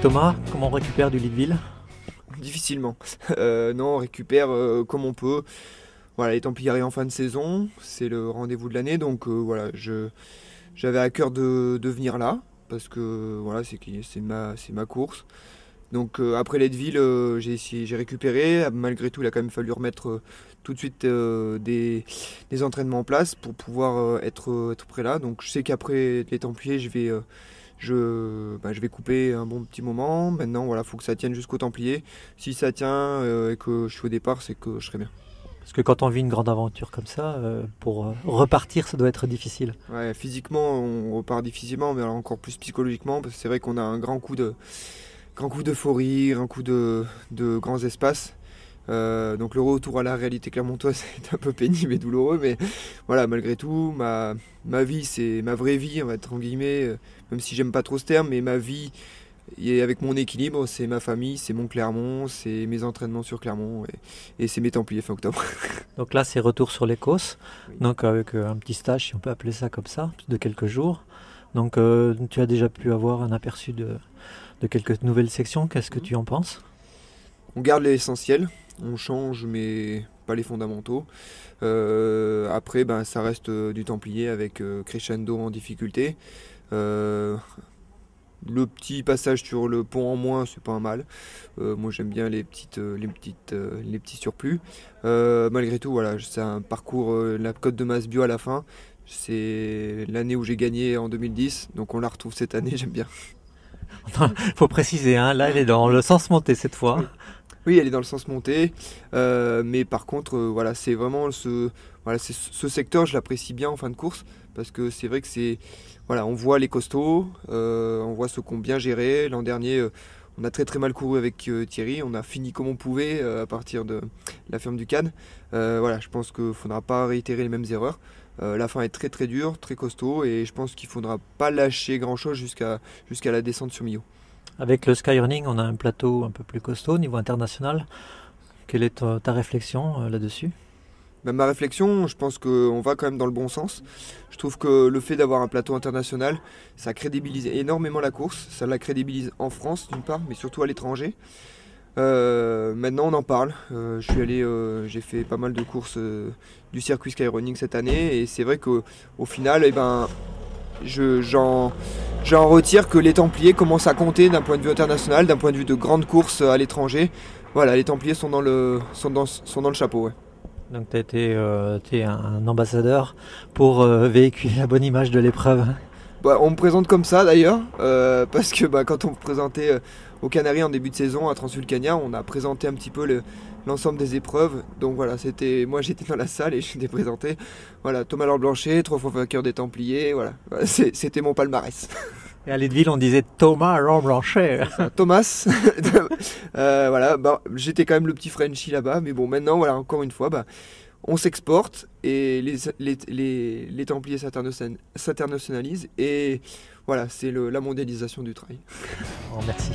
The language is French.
Thomas, comment on récupère du Leadville? Difficilement. Non, on récupère comme on peut. Voilà, les Templiers arrivent en fin de saison, c'est le rendez-vous de l'année, donc voilà, j'avais à cœur de venir là, parce que voilà, c'est ma course. Donc après Leadville, j'ai récupéré. Malgré tout, il a quand même fallu remettre tout de suite des entraînements en place pour pouvoir être prêt là. Donc je sais qu'après les Templiers, je vais couper un bon petit moment. Maintenant, voilà, faut que ça tienne jusqu'au Templier. Si ça tient et que je suis au départ, c'est que je serai bien. Parce que quand on vit une grande aventure comme ça, pour repartir, ça doit être difficile. Ouais, physiquement, on repart difficilement, mais alors encore plus psychologiquement, parce que c'est vrai qu'on a un grand coup d'euphorie, un coup de grands espaces. Donc le retour à la réalité clermontoise est un peu pénible et douloureux, mais voilà, malgré tout, ma vie, c'est ma vraie vie, on va être en guillemets, même si j'aime pas trop ce terme, mais ma vie, et avec mon équilibre, c'est ma famille, c'est mon Clermont, c'est mes entraînements sur Clermont, et c'est mes Templiers fin octobre. Donc là, c'est retour sur l'Écosse, Oui. donc avec un petit stage, si on peut appeler ça comme ça, de quelques jours. Donc tu as déjà pu avoir un aperçu de quelques nouvelles sections, qu'est-ce que tu en penses? On garde l'essentiel, on change, mais pas les fondamentaux. Après, ben, ça reste du Templier avec crescendo en difficulté. Euh, Le petit passage sur le pont en moins, c'est pas un mal. Moi, j'aime bien les petits surplus. Malgré tout, voilà, c'est un parcours, la Côte de Masbio à la fin. C'est l'année où j'ai gagné en 2010, donc on la retrouve cette année, j'aime bien. Faut préciser, hein, là, elle est dans le sens monté cette fois. Oui. Oui, elle est dans le sens monté, mais par contre, voilà, c'est vraiment ce secteur, je l'apprécie bien en fin de course, parce que c'est vrai que voilà, on voit les costauds, on voit ceux qui ont bien géré. L'an dernier, on a très très mal couru avec Thierry, on a fini comme on pouvait à partir de la ferme du Cannes. Voilà, je pense qu'il ne faudra pas réitérer les mêmes erreurs. La fin est très très dure, très costaud, et je pense qu'il ne faudra pas lâcher grand chose jusqu'à la descente sur Millau. Avec le Skyrunning, on a un plateau un peu plus costaud au niveau international. Quelle est ta réflexion là-dessus? Ben, ma réflexion, je pense qu'on va quand même dans le bon sens. Je trouve que le fait d'avoir un plateau international, ça crédibilise énormément la course. Ça la crédibilise en France d'une part, mais surtout à l'étranger. Maintenant, on en parle. J'ai fait pas mal de courses du circuit Skyrunning cette année, et c'est vrai qu'au final, eh ben, j'en retire que les Templiers commencent à compter d'un point de vue international, d'un point de vue de grandes courses à l'étranger. Voilà, les Templiers sont dans le chapeau. Ouais. Donc tu as été t'es un ambassadeur pour véhiculer la bonne image de l'épreuve. Bah, on me présente comme ça d'ailleurs, parce que bah, quand on me présentait aux Canaries en début de saison à Transvulcania, on a présenté un petit peu l'ensemble des épreuves. Donc voilà, moi j'étais dans la salle et j'étais présenté. Voilà, Thomas Laure Blanchet, 3 fois vainqueur des Templiers, voilà. Voilà, c'était mon palmarès. Et à Leadville, on disait Thomas Blanchet. Thomas, voilà, bah, j'étais quand même le petit Frenchie là-bas, mais bon, maintenant, voilà, encore une fois, bah, on s'exporte et les Templiers s'internationalisent, et voilà, c'est la mondialisation du trail. Oh, merci.